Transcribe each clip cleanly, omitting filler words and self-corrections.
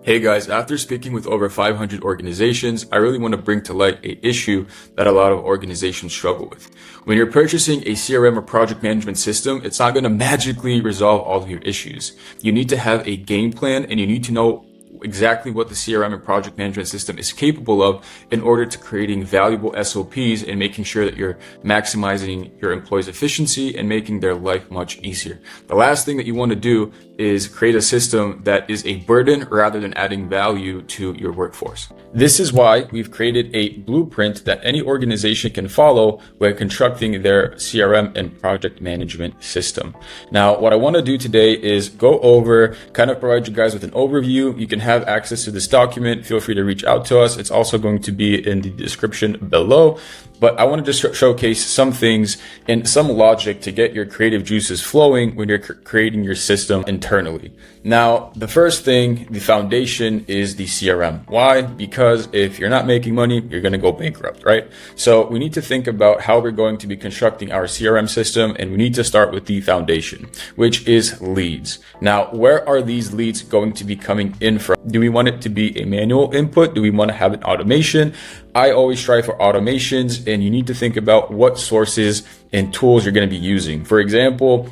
Hey guys, after speaking with over 500 organizations, I really want to bring to light an issue that a lot of organizations struggle with. When you're purchasing a CRM or project management system, it's not going to magically resolve all of your issues. You need to have a game plan and you need to know exactly what the CRM and project management system is capable of in order to creating valuable SOPs and making sure that you're maximizing your employees' efficiency and making their life much easier. The last thing that you want to do is create a system that is a burden rather than adding value to your workforce. This is why we've created a blueprint that any organization can follow when constructing their CRM and project management system. Now, what I want to do today is go over, kind of provide you guys with an overview. You can have access to this document. Feel free to reach out to us. It's also going to be in the description below. But I want to just showcase some things and some logic to get your creative juices flowing when you're creating your system internally. Now, the first thing, the foundation is the CRM. Why? Because if you're not making money, you're going to go bankrupt, right? So we need to think about how we're going to be constructing our CRM system, and we need to start with the foundation, which is leads. Now, where are these leads going to be coming in from? Do we want it to be a manual input? Do we want to have an automation? I always strive for automations, and you need to think about what sources and tools you're going to be using. For example,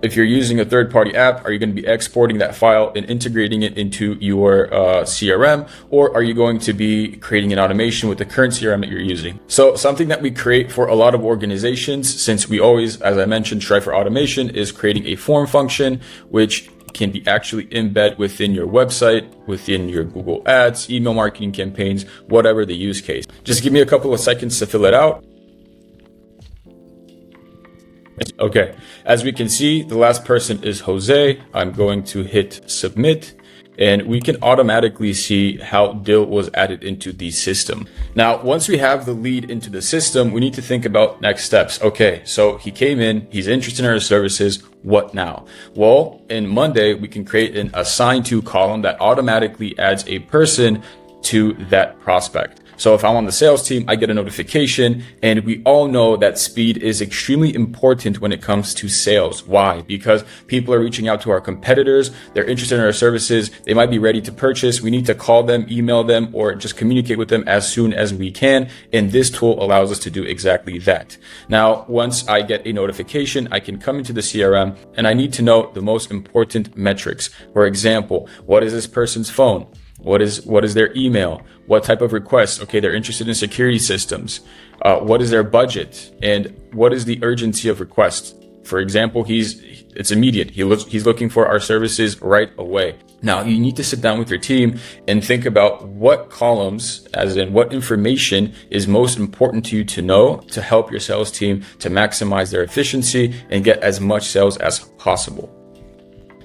if you're using a third-party app, are you going to be exporting that file and integrating it into your CRM, or are you going to be creating an automation with the current CRM that you're using? So something that we create for a lot of organizations, since we always, as I mentioned, strive for automation, is creating a form function, which can be actually embed within your website, within your Google Ads, email marketing campaigns, whatever the use case. Just give me a couple of seconds to fill it out. Okay, as we can see, the last person is Jose. I'm going to hit submit, and we can automatically see how Dill was added into the system. Now, once we have the lead into the system, we need to think about next steps. Okay, so he came in, he's interested in our services. What now? Well, in Monday, we can create an assign to column that automatically adds a person to that prospect. So if I'm on the sales team, I get a notification, and we all know that speed is extremely important when it comes to sales. Why? Because people are reaching out to our competitors. They're interested in our services. They might be ready to purchase. We need to call them, email them, or just communicate with them as soon as we can. And this tool allows us to do exactly that. Now, once I get a notification, I can come into the CRM, and I need to know the most important metrics. For example, what is this person's phone? What is their email? What type of requests? Okay, they're interested in security systems. What is their budget? And what is the urgency of requests? For example, it's immediate. He's looking for our services right away. Now, you need to sit down with your team and think about what columns, as in what information is most important to you to know to help your sales team to maximize their efficiency and get as much sales as possible.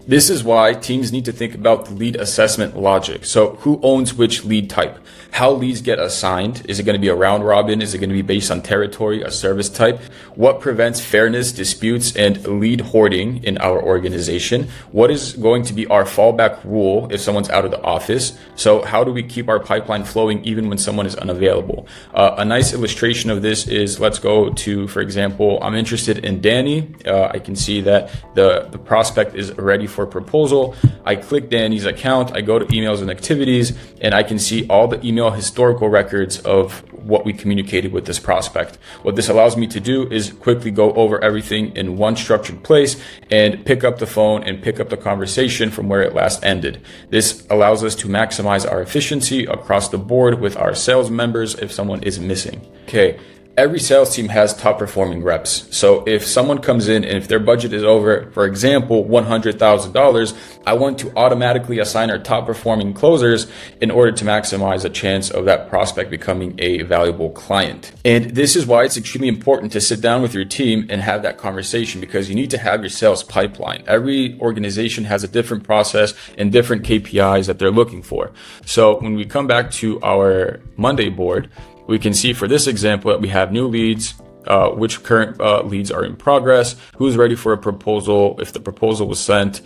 This is why teams need to think about the lead assessment logic. So who owns which lead type? How leads get assigned? Is it going to be a round robin? Is it going to be based on territory, a service type? What prevents fairness, disputes, and lead hoarding in our organization? What is going to be our fallback rule if someone's out of the office? So how do we keep our pipeline flowing even when someone is unavailable? A nice illustration of this is, let's go to, for example, I'm interested in Danny. I can see that the prospect is ready for proposal. I click Danny's account, I go to emails and activities, and I can see all the email historical records of what we communicated with this prospect. What this allows me to do is quickly go over everything in one structured place and pick up the phone and pick up the conversation from where it last ended. This allows us to maximize our efficiency across the board with our sales members if someone is missing. Okay. Every sales team has top performing reps. So if someone comes in and if their budget is over, for example, $100,000, I want to automatically assign our top performing closers in order to maximize the chance of that prospect becoming a valuable client. And this is why it's extremely important to sit down with your team and have that conversation, because you need to have your sales pipeline. Every organization has a different process and different KPIs that they're looking for. So when we come back to our Monday board, we can see for this example that we have new leads, which current leads are in progress, who's ready for a proposal, if the proposal was sent,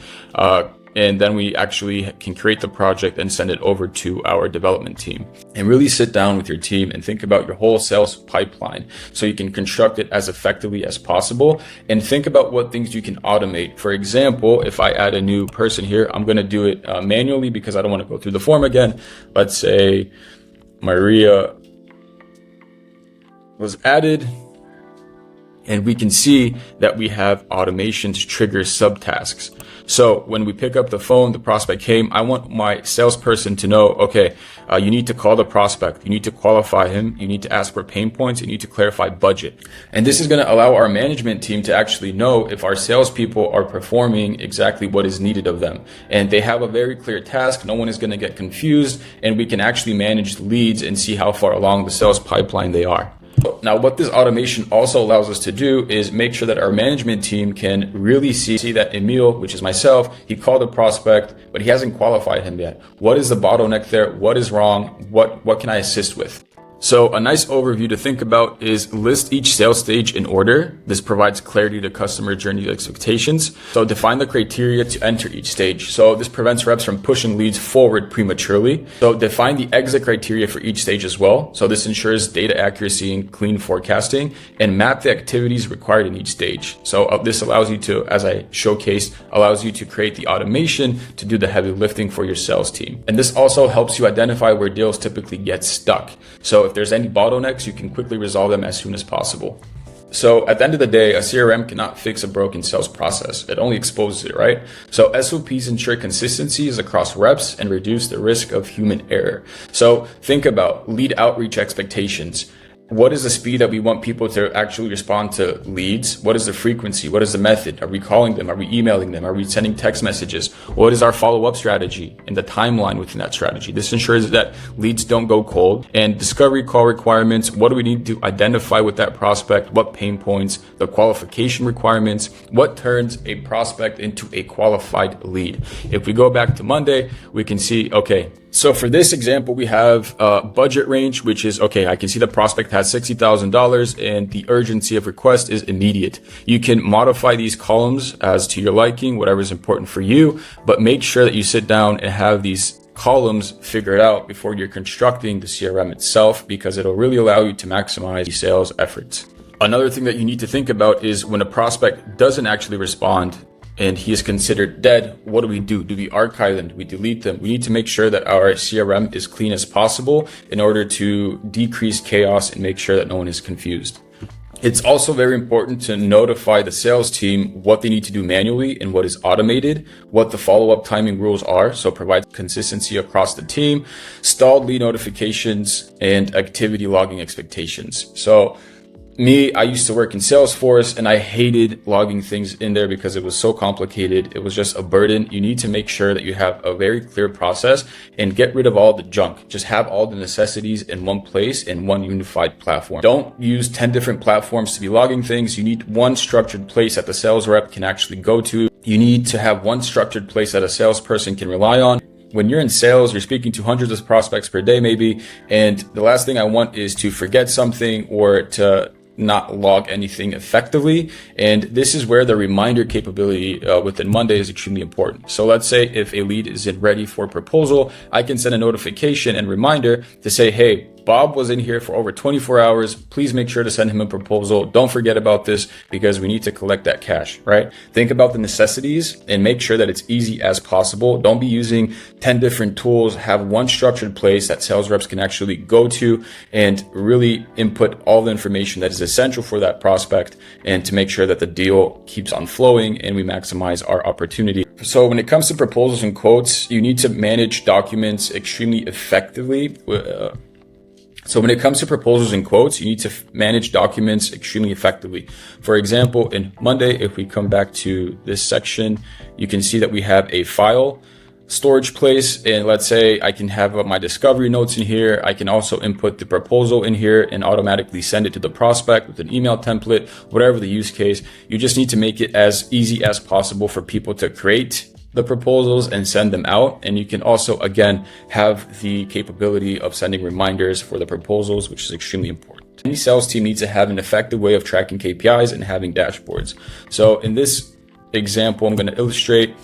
and then we actually can create the project and send it over to our development team. And really sit down with your team and think about your whole sales pipeline so you can construct it as effectively as possible, and think about what things you can automate. For example, if I add a new person here, I'm going to do it manually because I don't want to go through the form again. Let's say Maria was added, and we can see that we have automations trigger subtasks. So when we pick up the phone, the prospect came, I want my salesperson to know, okay, you need to call the prospect, you need to qualify him, you need to ask for pain points, you need to clarify budget. And this is going to allow our management team to actually know if our salespeople are performing exactly what is needed of them. And they have a very clear task, no one is going to get confused, and we can actually manage leads and see how far along the sales pipeline they are. Now, what this automation also allows us to do is make sure that our management team can really see that Emil, which is myself, he called a prospect, but he hasn't qualified him yet. What is the bottleneck there? What is wrong? What can I assist with? So a nice overview to think about is list each sales stage in order. This provides clarity to customer journey expectations. So define the criteria to enter each stage. So this prevents reps from pushing leads forward prematurely. So define the exit criteria for each stage as well. So this ensures data accuracy and clean forecasting, and map the activities required in each stage. So this allows you to, as I showcased, allows you to create the automation to do the heavy lifting for your sales team. And this also helps you identify where deals typically get stuck. So if there's any bottlenecks, you can quickly resolve them as soon as possible. So at the end of the day, a CRM cannot fix a broken sales process. It only exposes it, right? So SOPs ensure consistencies across reps and reduce the risk of human error. So think about lead outreach expectations. What is the speed that we want people to actually respond to leads? What is the frequency? What is the method? Are we calling them? Are we emailing them? Are we sending text messages? What is our follow-up strategy and the timeline within that strategy? This ensures that leads don't go cold. And discovery call requirements, what do we need to identify with that prospect? What pain points? The qualification requirements? What turns a prospect into a qualified lead? If we go back to Monday, we can see, okay, so for this example, we have a budget range, which is, okay, I can see the prospect has $60,000 and the urgency of request is immediate. You can modify these columns as to your liking, whatever is important for you, but make sure that you sit down and have these columns figured out before you're constructing the CRM itself, because it'll really allow you to maximize the sales efforts. Another thing that you need to think about is when a prospect doesn't actually respond and he is considered dead, what do? Do we archive them? Do we delete them? We need to make sure that our CRM is clean as possible in order to decrease chaos and make sure that no one is confused. It's also very important to notify the sales team what they need to do manually and what is automated, what the follow-up timing rules are, so provide consistency across the team, stalled lead notifications, and activity logging expectations. So I used to work in Salesforce and I hated logging things in there because it was so complicated. It was just a burden. You need to make sure that you have a very clear process and get rid of all the junk. Just have all the necessities in one place in one unified platform. Don't use 10 different platforms to be logging things. You need one structured place that the sales rep can actually go to. You need to have one structured place that a salesperson can rely on. When you're in sales, you're speaking to hundreds of prospects per day maybe, and the last thing I want is to forget something or to not log anything effectively. And this is where the reminder capability within Monday is extremely important. So let's say if a lead isn't ready for proposal, I can send a notification and reminder to say, hey, Bob was in here for over 24 hours. Please make sure to send him a proposal. Don't forget about this because we need to collect that cash, right? Think about the necessities and make sure that it's easy as possible. Don't be using 10 different tools. Have one structured place that sales reps can actually go to and really input all the information that is essential for that prospect and to make sure that the deal keeps on flowing and we maximize our opportunity. So when it comes to proposals and quotes, you need to manage documents extremely effectively. So when it comes to proposals and quotes, you need to manage documents extremely effectively. For example, in Monday, if we come back to this section, you can see that we have a file storage place. And let's say I can have my discovery notes in here. I can also input the proposal in here and automatically send it to the prospect with an email template, whatever the use case. You just need to make it as easy as possible for people to create the proposals and send them out. And you can also, again, have the capability of sending reminders for the proposals, which is extremely important. Any sales team needs to have an effective way of tracking KPIs and having dashboards. So in this example, I'm going to illustrate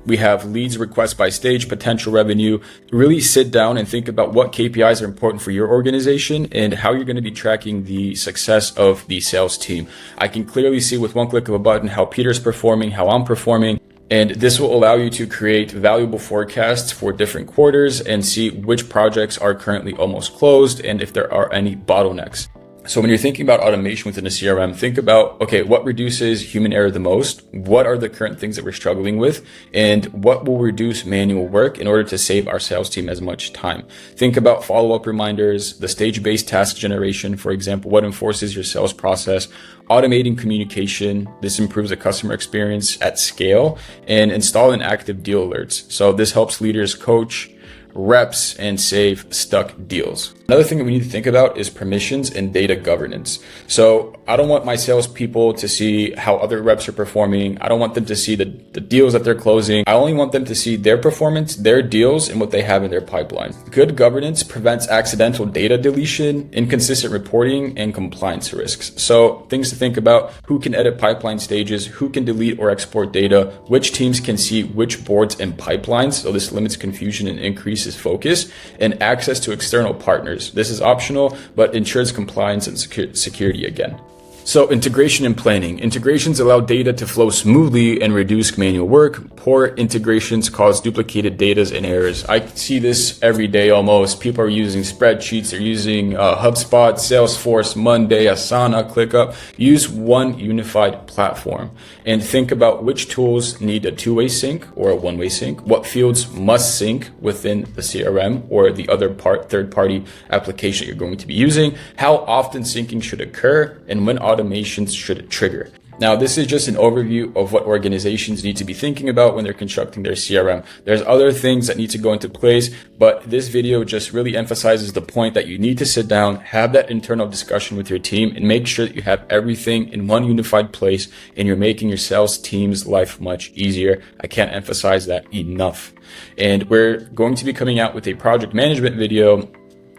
We have leads, requests by stage, potential revenue. Really sit down and think about what KPIs are important for your organization and how you're going to be tracking the success of the sales team. I can clearly see with one click of a button how Peter's performing, how I'm performing. And this will allow you to create valuable forecasts for different quarters and see which projects are currently almost closed and if there are any bottlenecks. So when you're thinking about automation within a CRM, think about, okay, what reduces human error the most? What are the current things that we're struggling with? And what will reduce manual work in order to save our sales team as much time? Think about follow-up reminders, the stage-based task generation, for example, what enforces your sales process, automating communication. This improves the customer experience at scale, and installing active deal alerts. So this helps leaders coach reps and save stuck deals. Another thing that we need to think about is permissions and data governance. So I don't want my salespeople to see how other reps are performing. I don't want them to see the deals that they're closing. I only want them to see their performance, their deals, and what they have in their pipeline. Good governance prevents accidental data deletion, inconsistent reporting, and compliance risks. So things to think about: who can edit pipeline stages, who can delete or export data, which teams can see which boards and pipelines. So this limits confusion and increases focus, and access to external partners. This is optional, but ensures compliance and security again. So integration and planning. Integrations allow data to flow smoothly and reduce manual work. Poor integrations cause duplicated data and errors. I see this every day almost. People are using spreadsheets, they're using HubSpot, Salesforce, Monday, Asana, ClickUp. Use one unified platform and think about which tools need a two-way sync or a one-way sync. What fields must sync within the CRM or the other third-party application you're going to be using. How often syncing should occur, and when automations should trigger. Now, this is just an overview of what organizations need to be thinking about when they're constructing their CRM. There's other things that need to go into place, but this video just really emphasizes the point that you need to sit down, have that internal discussion with your team, and make sure that you have everything in one unified place and you're making your sales team's life much easier. I can't emphasize that enough. And we're going to be coming out with a project management video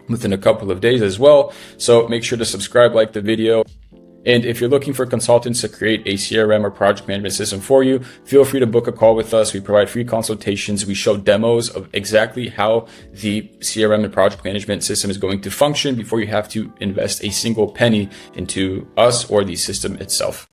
within a couple of days as well. So make sure to subscribe, like the video. And if you're looking for consultants to create a CRM or project management system for you, feel free to book a call with us. We provide free consultations. We show demos of exactly how the CRM and project management system is going to function before you have to invest a single penny into us or the system itself.